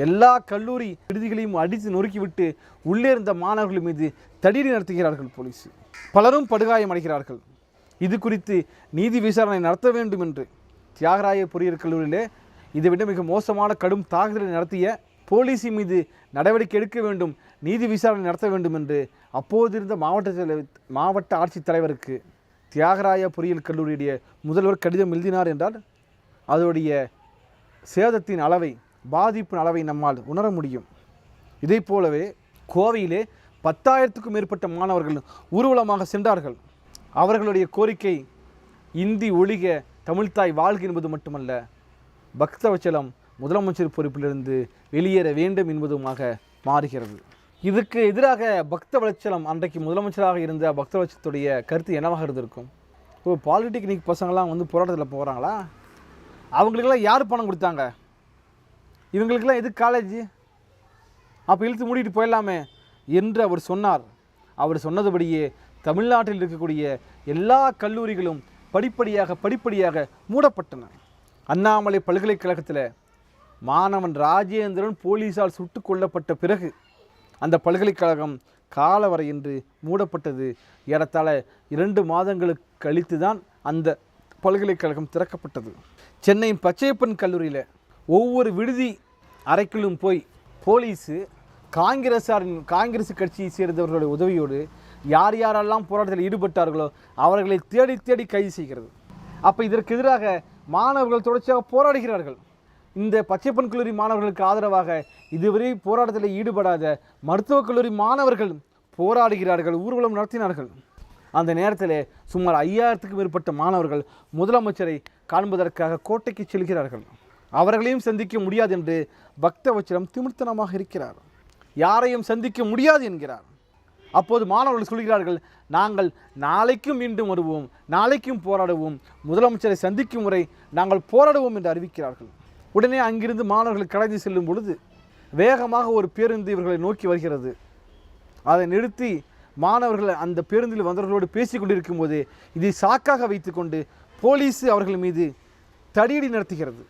எல்லா கல்லூரி விடுதிகளையும் அடித்து நொறுக்கிவிட்டு உள்ளே இருந்த மாணவர்கள் மீது தடியடி நடத்துகிறார்கள் போலீஸ். பலரும் படுகாயமடைகிறார்கள். இது குறித்து நீதி விசாரணை நடத்த வேண்டும் என்று தியாகராய பொறியியல் கல்லூரியிலே இதைவிட மிக மோசமான கடும் தாக்குதலை நடத்திய போலீஸின் மீது நடவடிக்கை எடுக்க வேண்டும், நீதி விசாரணை நடத்த வேண்டும் என்று அப்போதிருந்த மாவட்ட ஆட்சித்தலைவருக்கு தியாகராய பொறியியல் கல்லூரியுடைய முதல்வர் கடிதம் எழுதினார் என்றால் அதோடைய சேதத்தின் அளவை, பாதிப்பின் அளவை நம்மால் உணர முடியும். இதை போலவே கோவையிலே 10,000க்கும் மேற்பட்ட மாணவர்கள் ஊர்வலமாக சென்றார்கள். அவர்களுடைய கோரிக்கை இந்தி ஒழிக, தமிழ்தாய் வாழ்க என்பது மட்டுமல்ல, பக்தவச்சலம் முதலமைச்சர் பொறுப்பிலிருந்து வெளியேற வேண்டும் என்பதுமாக மாறுகிறது. இதுக்கு எதிராக பக்தவச்சலம் அன்றைக்கு முதலமைச்சராக இருந்த பக்தவச்சலத்துடைய கருத்து என்னவாக இருந்திருக்கும்? பாலிடெக்னிக் பசங்களாம் வந்து போராட்டத்தில் போகிறாங்களா? அவங்களுக்கெல்லாம் யார் பணம் கொடுத்தாங்க? இவங்களுக்கெல்லாம் எது காலேஜ்? அப்போ இழுத்து மூடிட்டு போயிடலாமே என்று அவர் சொன்னார். அவர் சொன்னதுபடியே தமிழ்நாட்டில் இருக்கக்கூடிய எல்லா கல்லூரிகளும் படிப்படியாக மூடப்பட்டன. அண்ணாமலை பல்கலைக்கழகத்தில் மாணவன் ராஜேந்திரன் போலீஸால் சுட்டு கொல்லப்பட்ட பிறகு அந்த பல்கலைக்கழகம் காலவரையின்றி மூடப்பட்டது. ஏறத்தாழ 2 மாதங்களுக்கு கழித்து தான் அந்த பல்கலைக்கழகம் திறக்கப்பட்டது. சென்னை பச்சையப்பன் கல்லூரியில் ஒவ்வொரு விடுதி அறைக்குள்ளும் போய் போலீஸு காங்கிரஸ் கட்சியை சேர்ந்தவர்களுடைய உதவியோடு யார் யாரெல்லாம் போராட்டத்தில் ஈடுபட்டார்களோ அவர்களை தேடி தேடி கைது செய்கிறது. அப்போ இதற்கு எதிராக மாணவர்கள் தொடர்ச்சியாக போராடுகிறார்கள். இந்த பச்சைப்பன் கல்லூரி மாணவர்களுக்கு ஆதரவாக இதுவரை போராட்டத்தில் ஈடுபடாத மருத்துவக் கல்லூரி மாணவர்கள் போராடுகிறார்கள், ஊர்வலம் நடத்தினார்கள். அந்த நேரத்தில் சுமார் 5000க்கும் மேற்பட்ட மாணவர்கள் முதலமைச்சரை காண்பதற்காக கோட்டைக்கு செல்கிறார்கள். அவர்களையும் சந்திக்க முடியாது என்று பக்தவச்சலம் திமிர்த்தனமாக இருக்கிறார். யாரையும் சந்திக்க முடியாது என்கிறார். அப்போது மாணவர்கள் சொல்கிறார்கள், நாங்கள் நாளைக்கும் மீண்டும் வருவோம், நாளைக்கும் போராடுவோம், முதலமைச்சரை சந்திக்கும் முறை நாங்கள் போராடுவோம் என்று அறிவிக்கிறார்கள். உடனே அங்கிருந்து மாணவர்கள் கடந்து செல்லும் பொழுது வேகமாக ஒரு பேருந்து இவர்களை நோக்கி வருகிறது. அதை நிறுத்தி மாணவர்கள் அந்த பேருந்தில் வந்தவர்களோடு பேசி கொண்டிருக்கும் போது இதை சாக்காக வைத்துக்கொண்டு போலீஸ் அவர்கள் மீது தடியடி நடத்துகிறது.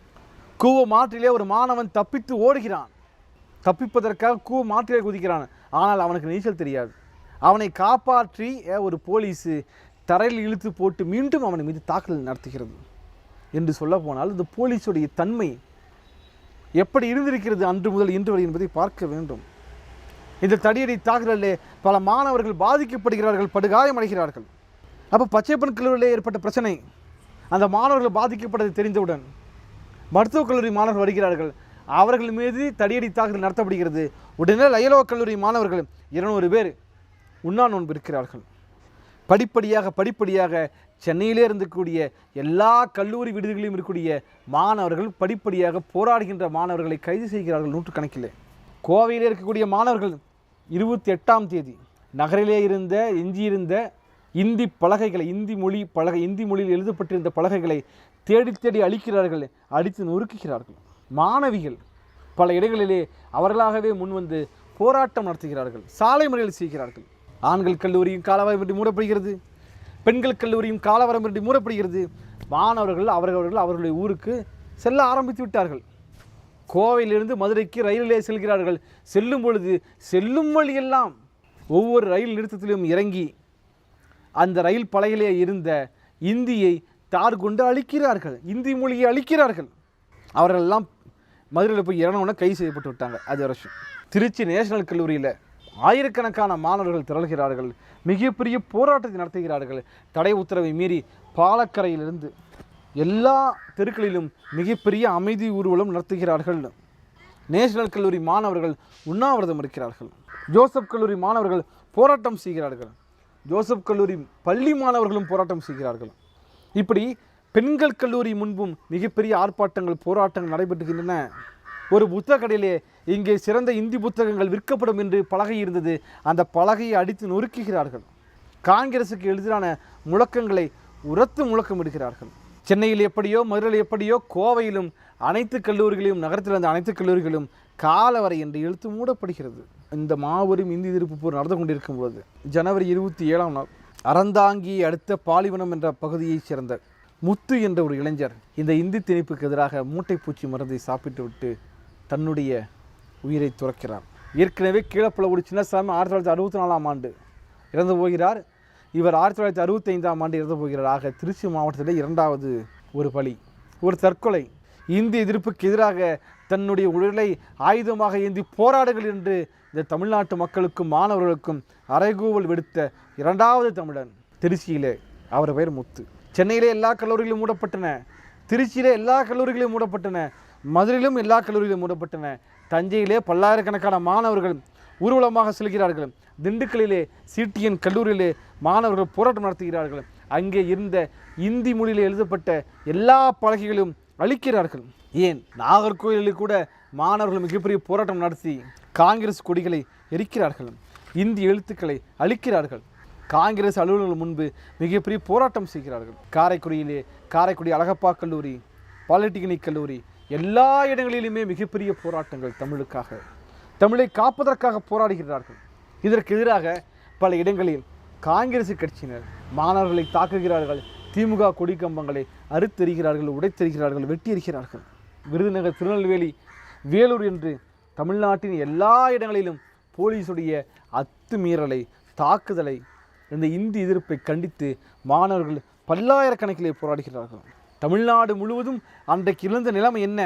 கூவ மாற்றிலே ஒரு மாணவன் தப்பித்து ஓடுகிறான். தப்பிப்பதற்காக கூவ மாற்றிலே குதிக்கிறான். ஆனால் அவனுக்கு நீச்சல் தெரியாது. அவனை காப்பாற்றி ஒரு போலீஸு தரையில் இழுத்து போட்டு மீண்டும் அவன் மீது தாக்குதல் நடத்துகிறது. என்று சொல்ல போனால் இந்த போலீஸுடைய தன்மை எப்படி இருந்திருக்கிறது அன்று முதல் இன்று வரை என்பதை பார்க்க வேண்டும். இந்த தடியடி தாக்குதலிலே பல மாணவர்கள் பாதிக்கப்படுகிறார்கள், படுகாயமடைகிறார்கள். அப்போ பச்சைப்பன் கல்லூரியிலே ஏற்பட்ட பிரச்சனை, அந்த மாணவர்கள் பாதிக்கப்பட்டது தெரிந்தவுடன் மருத்துவக் கல்லூரி மாணவர்கள் வருகிறார்கள். அவர்கள் மீது தடியடி தாக்குதல் நடத்தப்படுகிறது. உடனே லயோலா கல்லூரி மாணவர்கள் 200 பேர் உண்ணா நோன்பு இருக்கிறார்கள். படிப்படியாக சென்னையிலே இருக்கக்கூடிய எல்லா கல்லூரி விடுதிகளிலும் இருக்கக்கூடிய மாணவர்கள் படிப்படியாக போராடுகின்ற மாணவர்களை கைது செய்கிறார்கள் நூற்றுக்கணக்கில். கோவையில் இருக்கக்கூடிய மாணவர்கள் 28ஆம் தேதி நகரிலே இருந்த எஞ்சியிருந்த இந்தி பலகைகளை, இந்தி மொழியில் எழுதப்பட்டிருந்த பலகைகளை தேடி தேடி அழிக்கிறார்கள், அடித்து நொறுக்குகிறார்கள். மாணவிகள் பல இடங்களிலே அவர்களாகவே முன்வந்து போராட்டம் நடத்துகிறார்கள், சாலை மறியல் செய்கிறார்கள். ஆண்கள் கல்லூரியும் காலவரம்பின்றி மூடப்படுகிறது, பெண்கள் கல்லூரியும் காலவரம்பின்றி மூடப்படுகிறது. மாணவர்கள் அவர்களுடைய ஊருக்கு செல்ல ஆரம்பித்து விட்டார்கள். கோவையிலிருந்து மதுரைக்கு ரயிலிலே செல்கிறார்கள். செல்லும் பொழுது செல்லும் வழியெல்லாம் ஒவ்வொரு ரயில் நிறுத்தத்திலும் இறங்கி அந்த ரயில் பலகையிலே இருந்த இந்தியை தார் கொண்டு அழிக்கிறார்கள், இந்தி மொழியை அழிக்கிறார்கள். அவர்களெல்லாம் மதுரையில் போய் இறங்கின கைது செய்யப்பட்டு விட்டாங்க. அது வருஷம் திருச்சி நேஷனல் கல்லூரியில் ஆயிரக்கணக்கான மாணவர்கள் திரள்கிறார்கள், மிகப்பெரிய போராட்டத்தை நடத்துகிறார்கள். தடை உத்தரவை மீறி பாலக்கரையிலிருந்து எல்லா தெருக்களிலும் மிகப்பெரிய அமைதி ஊர்வலம் நடத்துகிறார்கள். நேஷனல் கல்லூரி மாணவர்கள் உண்ணாவிரதம் இருக்கிறார்கள். ஜோசப் கல்லூரி மாணவர்கள் போராட்டம் செய்கிறார்கள். ஜோசப் கல்லூரி பள்ளி மாணவர்களும் போராட்டம் செய்கிறார்கள். இப்படி பெண்கள் கல்லூரி முன்பும் மிகப்பெரிய ஆர்ப்பாட்டங்கள், போராட்டங்கள் நடைபெற்றுகின்றன. ஒரு புத்தக கடையிலே இங்கே சிறந்த இந்தி புத்தகங்கள் விற்கப்படும் என்று பலகை இருந்தது. அந்த பலகையை அடித்து நொறுக்குகிறார்கள். காங்கிரசுக்கு எதிரான முழக்கங்களை உரத்து முழக்கமிடுகிறார்கள். சென்னையில் எப்படியோ, மதுரையில் எப்படியோ, கோவையிலும் அனைத்து கல்லூரிகளையும், நகரத்தில் இருந்த அனைத்து கல்லூரிகளும் காலவரை என்று எழுத்து மூடப்படுகிறது. இந்த மாபெரும் இந்தி எதிர்ப்பு போர் நடந்து கொண்டிருக்கும் பொழுது ஜனவரி 27ஆம் நாள் அறந்தாங்கி அடுத்த பாலிவனம் என்ற பகுதியைச் சேர்ந்த முத்து என்ற ஒரு இளைஞர் இந்த இந்தி திணிப்புக்கு எதிராக மூட்டைப்பூச்சி மருந்தை சாப்பிட்டு விட்டு தன்னுடைய உயிரை துறக்கிறார். ஏற்கனவே கீழப்பழகுடி சின்னசாமி 1964ஆம் ஆண்டு இறந்து போகிறார். இவர் 1965ஆம் ஆண்டு இறந்து போகிறார். ஆக திருச்சி மாவட்டத்தில் இரண்டாவது ஒரு பலி, ஒரு தற்கொலை. இந்தி எதிர்ப்புக்கு எதிராக தன்னுடைய உடலை ஆயுதமாக ஏந்தி போராடுகள் என்று இந்த தமிழ்நாட்டு மக்களுக்கும் மாணவர்களுக்கும் அறைகூவல் விடுத்த இரண்டாவது தமிழன் திருச்சியிலே. அவர் பெயர் முத்து. சென்னையிலே எல்லா கல்லூரிகளும் மூடப்பட்டன, திருச்சியிலே எல்லா கல்லூரிகளும் மூடப்பட்டன, மதுரையிலும் எல்லா கல்லூரிகளும் மூடப்பட்டன. தஞ்சையிலே பல்லாயிரக்கணக்கான மாணவர்கள் ஊர்வலமாக செல்கிறார்கள். திண்டுக்கல்லிலே சிடிஎன் கல்லூரியிலே மாணவர்கள் போராட்டம் நடத்துகிறார்கள். அங்கே இருந்த இந்தி மொழியில் எழுதப்பட்ட எல்லா பலகைகளும் அழிக்கிறார்கள். ஏன் நாகர்கோயிலில் கூட மாணவர்கள் மிகப்பெரிய போராட்டம் நடத்தி காங்கிரஸ் கொடிகளை எரிக்கிறார்கள், இந்தி எழுத்துக்களை அழிக்கிறார்கள். காங்கிரஸ் அலுவலர்கள் முன்பு மிகப்பெரிய போராட்டம் செய்கிறார்கள். காரைக்குடி அழகப்பா கல்லூரி, பாலிடெக்னிக் கல்லூரி, எல்லா இடங்களிலுமே மிகப்பெரிய போராட்டங்கள் தமிழுக்காக, தமிழை காப்பதற்காக போராடுகிறார்கள். இதற்கு எதிராக பல இடங்களில் காங்கிரஸ் கட்சியினர் மாணவர்களை தாக்குகிறார்கள். திமுக கொடி கம்பங்களை அறுத்தெறிகிறார்கள், உடைத்தெறிகிறார்கள், வெட்டி எறிகிறார்கள். விருதுநகர், திருநெல்வேலி, வேலூர் என்று தமிழ்நாட்டின் எல்லா இடங்களிலும் போலீஸுடைய அத்துமீறலை, தாக்குதலை, இந்த இந்தி எதிர்ப்பை கண்டித்து மாணவர்கள் பல்லாயிரக்கணக்கிலே போராடுகிறார்கள். தமிழ்நாடு முழுவதும் அன்றைக்கு இருந்த நிலைமை என்ன?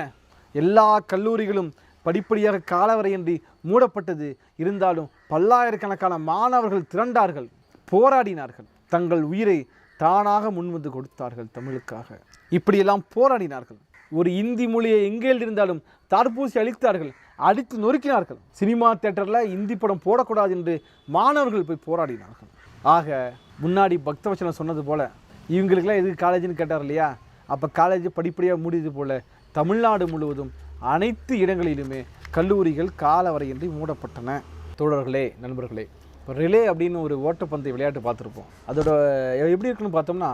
எல்லா கல்லூரிகளும் படிப்படியாக காலவரையின்றி மூடப்பட்டது. இருந்தாலும் பல்லாயிரக்கணக்கான மாணவர்கள் திரண்டார்கள், போராடினார்கள், தங்கள் உயிரை தானாக முன்வந்து கொடுத்தார்கள் தமிழுக்காக. இப்படியெல்லாம் போராடினார்கள். ஒரு இந்தி மொழியை எங்கே இருந்தாலும் தடுப்பூசி அளித்தார்கள், அடித்து நொறுக்கினார்கள். சினிமா தியேட்டரில் இந்தி படம் போடக்கூடாது என்று மாணவர்கள் போய் போராடினார்கள். ஆக முன்னாடி பக்தவச்சனம் சொன்னது போல் இவங்களுக்கெல்லாம் எதுக்கு காலேஜ்னு கேட்டார் இல்லையா? அப்போ காலேஜ் படிப்படியாக முடியுது போல் தமிழ்நாடு முழுவதும் அனைத்து இடங்களிலுமே கல்லூரிகள் காலவரையின்றி மூடப்பட்டன. தோழர்களே, நண்பர்களே, இப்போ ரிலே அப்படின்னு ஒரு ஓட்டப்பந்தய விளையாட்டு பார்த்துருப்போம். அதோட எப்படி இருக்குன்னு பார்த்தோம்னா,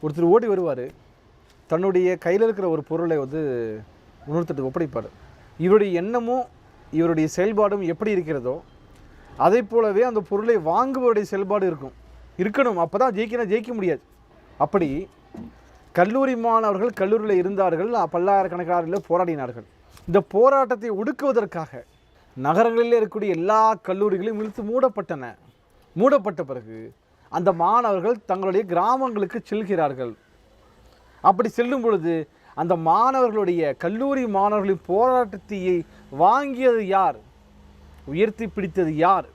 ஒருத்தர் ஓடி வருவார், தன்னுடைய கையில் இருக்கிற ஒரு பொருளை இன்னொருத்தருக்கு ஒப்படைப்பார். இவருடைய எண்ணமும் இவருடைய செயல்பாடும் எப்படி இருக்கிறதோ அதை போலவே அந்த பொருளை வாங்குவருடைய செயல்பாடு இருக்கணும். அப்போ தான் ஜெயிக்க முடியாது. அப்படி கல்லூரி மாணவர்கள் கல்லூரியில் இருந்தார்கள், பல்லாயிரக்கணக்கானவர்கள் போராடினார்கள். இந்த போராட்டத்தை ஒடுக்குவதற்காக நகரங்களில் இருக்கக்கூடிய எல்லா கல்லூரிகளையும் இழுத்து மூடப்பட்ட பிறகு அந்த மாணவர்கள் தங்களுடைய கிராமங்களுக்கு செல்கிறார்கள். அப்படி செல்லும் பொழுது அந்த மாணவர்களுடைய, கல்லூரி மாணவர்களின் போராட்டத்தை வாங்கியது யார்? உயர்த்தி பிடித்தது யார்?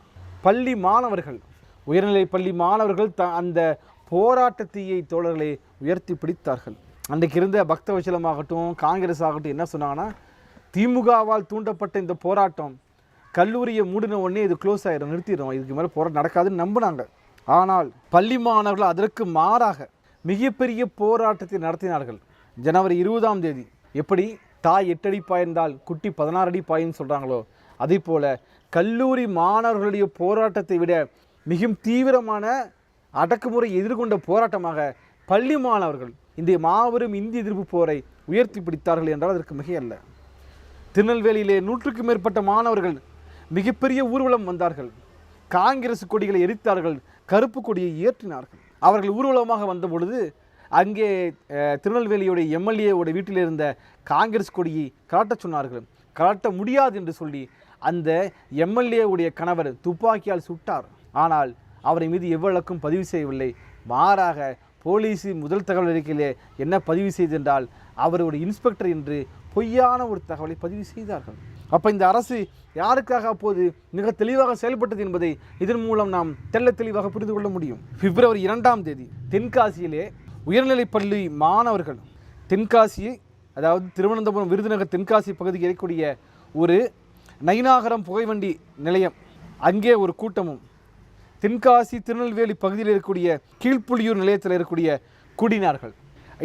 பள்ளி மாணவர்கள், உயர்நிலை பள்ளி மாணவர்கள் அந்த போராட்டத்தீயை தோழர்களை உயர்த்தி பிடித்தார்கள். அன்றைக்கு இருந்த பக்தவச்சலமாகட்டும், காங்கிரஸ் ஆகட்டும் என்ன சொன்னாங்கன்னா, திமுகவால் தூண்டப்பட்ட இந்த போராட்டம் கல்லூரியை மூடின உடனே இது க்ளோஸ் ஆகிடும், நிறுத்திடும், இதுக்கு மேலே போராட்டம் நடக்காதுன்னு நம்பினாங்க. ஆனால் பள்ளி மாணவர்கள் அதற்கு மாறாக மிகப்பெரிய போராட்டத்தை நடத்தினார்கள். ஜனவரி 20ஆம் தேதி எப்படி தாய் 8 அடி பாய்ந்தால் குட்டி 16 அடி பாயின்னு சொல்கிறாங்களோ, அதேபோல கல்லூரி மாணவர்களுடைய போராட்டத்தை விட மிகவும் தீவிரமான அடக்குமுறை எதிர்கொண்ட போராட்டமாக பள்ளி மாணவர்கள் இந்த மாபெரும் இந்திய எதிர்ப்பு போரை உயர்த்தி பிடித்தார்கள் என்றால் அதற்கு மிகையல்ல. திருநெல்வேலியிலே 100க்கும் மேற்பட்ட மாணவர்கள் மிகப்பெரிய ஊர்வலம் வந்தார்கள். காங்கிரஸ் கொடிகளை எரித்தார்கள், கருப்பு கொடியை ஏற்றினார்கள். அவர்கள் ஊர்வலமாக வந்த பொழுது அங்கே திருநெல்வேலியுடைய எம்எல்ஏவோட வீட்டில் இருந்த காங்கிரஸ் கொடியை காட்டச் சொன்னார்கள். காட்ட முடியாது என்று சொல்லி அந்த எம்எல்ஏவுடைய கணவர் துப்பாக்கியால் சுட்டார். ஆனால் அவரை மீது எவ்வளவுக்கும் பதிவு செய்யவில்லை. மாறாக போலீஸ் முதல் தகவல் அறிக்கையிலே என்ன பதிவு செய்தென்றால் அவருடைய இன்ஸ்பெக்டர் என்று பொய்யான ஒரு தகவலை பதிவு செய்தார்கள். அப்போ இந்த அரசு யாருக்காக அப்போது மிக தெளிவாக செயல்பட்டது என்பதை இதன் மூலம் நாம் தெள்ள தெளிவாக புரிந்து கொள்ள முடியும். பிப்ரவரி 2ஆம் தேதி தென்காசியிலே உயர்நிலைப்பள்ளி மாணவர்கள் தென்காசி, அதாவது திருவனந்தபுரம் விருதுநகர் தென்காசி பகுதியில் இருக்கக்கூடிய ஒரு நயினாகரம் புகைவண்டி நிலையம், அங்கே ஒரு கூட்டமும் தென்காசி திருநெல்வேலி பகுதியில் இருக்கக்கூடிய கீழ்ப்புலியூர் நிலையத்தில் இருக்கக்கூடிய குடினார்கள்.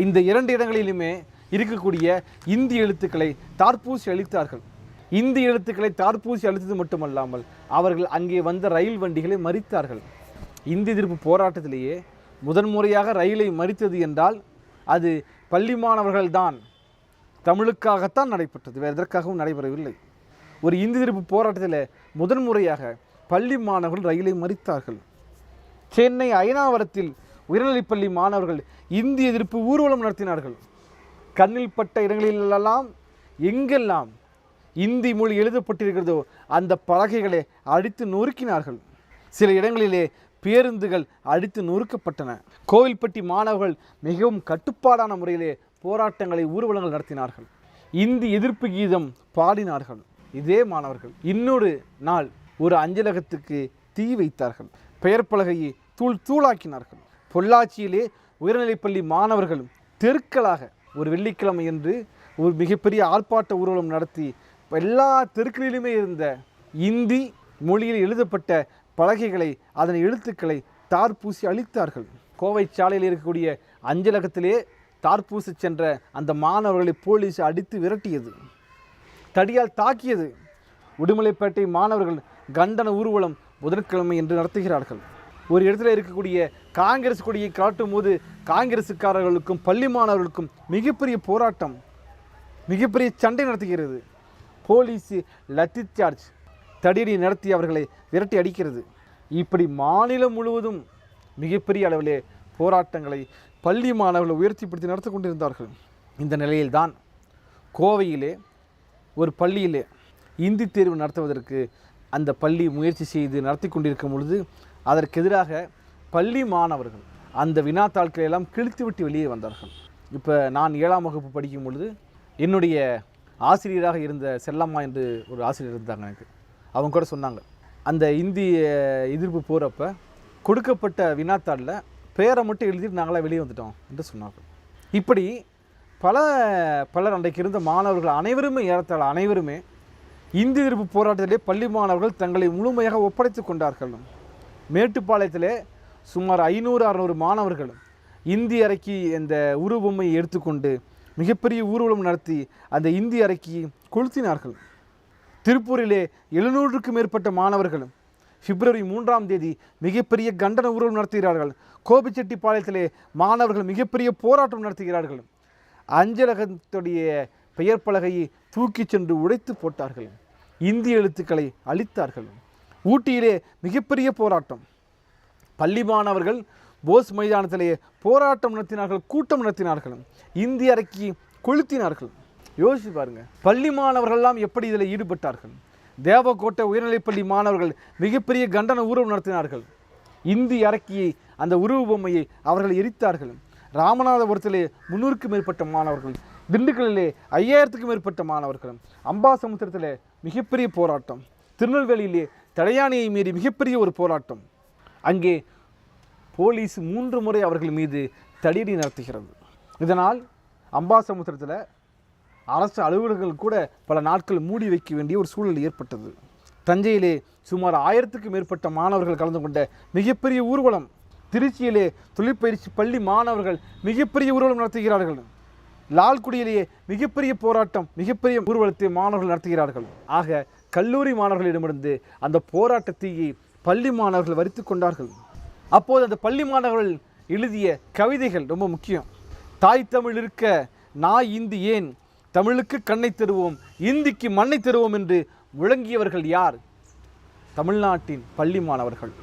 இந்த 2 இடங்களிலுமே இருக்கக்கூடிய இந்தி எழுத்துக்களை தார்பூசி அளித்தார்கள். இந்தி எழுத்துக்களை தார்பூசி அளித்தது மட்டுமல்லாமல் அவர்கள் அங்கே வந்த ரயில் வண்டிகளை மறித்தார்கள். இந்தி எதிர்ப்பு போராட்டத்திலேயே முதன்முறையாக ரயிலை மறித்தது என்றால் அது பள்ளி மாணவர்கள்தான். தமிழுக்காகத்தான் நடைபெற்றது, வேறு எதற்காகவும் நடைபெறவில்லை. ஒரு இந்தி எதிர்ப்பு போராட்டத்தில் முதன்முறையாக பள்ளி மாணவர்கள் ரயிலை மறித்தார்கள். சென்னை அயனாவரத்தில் உயர்நிலைப்பள்ளி மாணவர்கள் இந்தி எதிர்ப்பு ஊர்வலம் நடத்தினார்கள். கண்ணில் பட்ட இடங்களிலெல்லாம் எங்கெல்லாம் இந்தி மொழி எழுதப்பட்டிருக்கிறதோ அந்த பலகைகளை அடித்து நொறுக்கினார்கள். சில இடங்களிலே பேருந்துகள் அடித்து நொறுக்கப்பட்டன. கோவில்பட்டி மாணவர்கள் மிகவும் கட்டுப்பாடான முறையிலே போராட்டங்களை ஊர்வலங்கள் நடத்தினார்கள். இந்தி எதிர்ப்பு கீதம் பாடினார்கள். இதே மாணவர்கள் இன்னொரு நாள் ஒரு அஞ்சலகத்துக்கு தீ வைத்தார்கள். பெயர் பலகையை தூள் தூளாக்கினார்கள். பொள்ளாச்சியிலே உயர்நிலைப்பள்ளி மாணவர்கள் தெருக்களாக ஒரு வெள்ளிக்கிழமை என்று ஒரு மிகப்பெரிய ஆர்ப்பாட்ட ஊர்வலம் நடத்தி எல்லா தெருக்களிலுமே இருந்த இந்தி மொழியில் எழுதப்பட்ட பலகைகளை, அதன் எழுத்துக்களை தார்பூசி அளித்தார்கள். கோவை சாலையில் இருக்கக்கூடிய அஞ்சலகத்திலே தார்பூசி சென்ற அந்த மாணவர்களை போலீஸ் அடித்து விரட்டியது, தடியால் தாக்கியது. உடுமலைப்பேட்டை மாணவர்கள் கண்டன ஊர்வலம் புதன்கிழமை என்று நடத்துகிறார்கள். ஒரு இடத்துல இருக்கக்கூடிய காங்கிரஸ் கொடியை காட்டும் போது காங்கிரசுக்காரர்களுக்கும் பள்ளி மாணவர்களுக்கும் மிகப்பெரிய போராட்டம், மிகப்பெரிய சண்டை நடத்துகிறது. போலீஸ் லத்தி சார்ஜ் தடியடி நடத்தி அவர்களை விரட்டி அடிக்கிறது. இப்படி மாநிலம் முழுவதும் மிகப்பெரிய அளவிலே போராட்டங்களை பள்ளி மாணவர்களை உயர்த்திப்படுத்தி நடத்தி கொண்டிருந்தார்கள். இந்த நிலையில்தான் கோவையிலே ஒரு பள்ளியிலே இந்தி தேர்வு நடத்துவதற்கு அந்த பள்ளி முயற்சி செய்து நடத்தி கொண்டிருக்கும் பொழுது அதற்கு எதிராக பள்ளி மாணவர்கள் அந்த வினாத்தாள்களை எல்லாம் கிழித்து விட்டு வெளியே வந்தார்கள். இப்போ நான் 7ஆம் வகுப்பு படிக்கும் பொழுது என்னுடைய ஆசிரியராக இருந்த செல்லம்மா என்று ஒரு ஆசிரியர் இருந்தாங்க எனக்கு. அவங்க கூட சொன்னாங்க, அந்த இந்தி எதிர்ப்பு போகிறப்ப கொடுக்கப்பட்ட வினாத்தாளில் பேரை மட்டும் எழுதிட்டு நாங்களாம் வெளியே வந்துட்டோம் என்று சொன்னார்கள். இப்படி பலர் அன்றைக்கு இருந்த மாணவர்கள் அனைவருமே, ஏறத்தாழ அனைவருமே இந்தி எதிர்ப்பு போராட்டத்திலே பள்ளி மாணவர்கள் தங்களை முழுமையாக ஒப்படைத்து கொண்டார்கள். மேட்டுப்பாளையத்திலே சுமார் 500-600 மாணவர்கள் இந்தி அறைக்கு இந்த உருவபொம்மையை எடுத்துக்கொண்டு மிகப்பெரிய ஊர்வலம் நடத்தி அந்த இந்தி அறைக்கு கொளுத்தினார்கள். திருப்பூரிலே 700க்கும் மேற்பட்ட மாணவர்கள் பிப்ரவரி 3ஆம் தேதி மிகப்பெரிய கண்டன ஊர்வலம் நடத்துகிறார்கள். கோபிச்செட்டிப்பாளையத்திலே மாணவர்கள் மிகப்பெரிய போராட்டம் நடத்துகிறார்கள். அஞ்சலகத்துடைய பெயர் பலகையை தூக்கி சென்று உடைத்து போட்டார்கள். இந்தி எழுத்துக்களை அழித்தார்கள். ஊட்டியிலே மிகப்பெரிய போராட்டம். பள்ளி மாணவர்கள் போஸ் மைதானத்திலே போராட்டம் நடத்தினார்கள், கூட்டம் நடத்தினார்கள், இந்தி அறைக்கு கொளுத்தினார்கள். யோசிச்சு பாருங்க, பள்ளி மாணவர்கள்லாம் எப்படி இதில் ஈடுபட்டார்கள். தேவக்கோட்டை உயர்நிலைப்பள்ளி மாணவர்கள் மிகப்பெரிய கண்டன ஊர்வலம் நடத்தினார்கள். இந்தி அறைக்கியை, அந்த உருவ பொம்மையை அவர்கள் எரித்தார்கள். ராமநாதபுரத்திலே 300க்கும் மேற்பட்ட மாணவர்கள், திண்டுக்கல்லிலே 5000க்கும் மேற்பட்ட மாணவர்கள், அம்பாசமுத்திரத்திலே மிகப்பெரிய போராட்டம், திருநெல்வேலியிலே தடையானையை மீறி மிகப்பெரிய ஒரு போராட்டம். அங்கே போலீஸ் 3 முறை அவர்கள் மீது தடியடி நடத்துகிறது. இதனால் அம்பாசமுத்திரத்தில் அரசு அலுவலகங்கள் கூட பல நாட்கள் மூடி வைக்க வேண்டிய ஒரு சூழல் ஏற்பட்டது. தஞ்சையிலே சுமார் 1000க்கும் மேற்பட்ட மாணவர்கள் கலந்து கொண்ட மிகப்பெரிய ஊர்வலம். திருச்சியிலே தொழிற்பயிற்சி பள்ளி மாணவர்கள் மிகப்பெரிய ஊர்வலம் நடத்துகிறார்கள். லால்குடியிலேயே மிகப்பெரிய போராட்டம், மிகப்பெரிய ஊர்வலத்தை மாணவர்கள் நடத்துகிறார்கள். ஆக கல்லூரி மாணவர்களிடமிருந்து அந்த போராட்டத்தை பள்ளி மாணவர்கள் வரித்து கொண்டார்கள். அப்போது அந்த பள்ளி மாணவர்கள் எழுதிய கவிதைகள் ரொம்ப முக்கியம். தாய் தமிழ் இருக்க நாய் இந்தி ஏன், தமிழுக்கு கண்ணை தருவோம் இந்திக்கு மண்ணை தருவோம் என்று முழங்கியவர்கள் யார்? தமிழ்நாட்டின் பள்ளி மாணவர்கள்.